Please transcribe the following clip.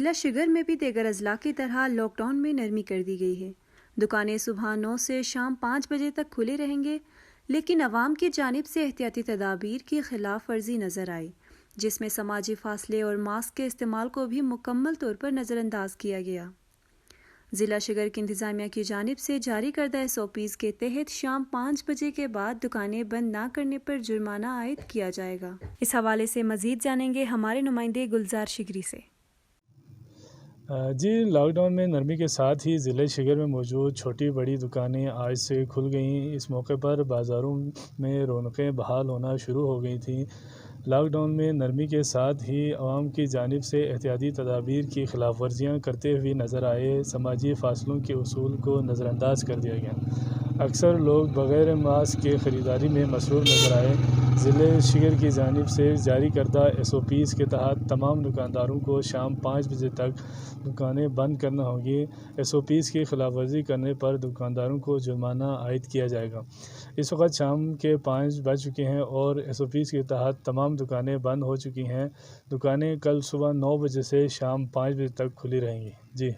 ज़िला शिगर में भी देगर अजला की तरह लॉकडाउन में नरमी कर दी गई है। दुकानें सुबह 9 से शाम 5 बजे तक खुले रहेंगे, लेकिन अवाम की जानिब से एहतियाती तदाबीर की खिलाफ वर्जी नज़र आई, जिसमें समाजी फासले और मास्क के इस्तेमाल को भी मुकम्मल तौर पर नज़रअंदाज किया गया। ज़िला शिगर की इंतज़ामिया की जानिब से जारी करदा SOPs के तहत शाम 5 बजे के बाद दुकानें बंद ना करने पर जुर्माना आयद किया जाएगा। इस हवाले से मज़ीद जानेंगे हमारे नुमाइंदे गुलजार शिगरी से। जी, लॉकडाउन में नरमी के साथ ही ज़िले शिगर में मौजूद छोटी बड़ी दुकानें आज से खुल गईं। इस मौके पर बाज़ारों में रौनकें बहाल होना शुरू हो गई थीं। लॉकडाउन में नरमी के साथ ही अवाम की जानिब से एहतियाती तदाबीर की खिलाफ वर्जियाँ करते हुए नज़र आए। समाजी फासलों के उसूल को नज़रअंदाज कर दिया गया। अक्सर लोग बग़ैर मास्क के ख़रीदारी में मसरूफ़ नज़र आए। ज़िले शिगर की जानिब से जारी करदा SOPs के तहत तमाम दुकानदारों को शाम 5 बजे तक दुकानें बंद करना होगी। SOPs की खिलाफ वर्जी करने पर दुकानदारों को जुर्माना आयद किया जाएगा। इस वक्त शाम के 5 बज चुके हैं और SOPs के तहत तमाम दुकानें बंद हो चुकी हैं। दुकानें कल सुबह 9 बजे से शाम 5 बजे तक खुली रहेंगी। जी।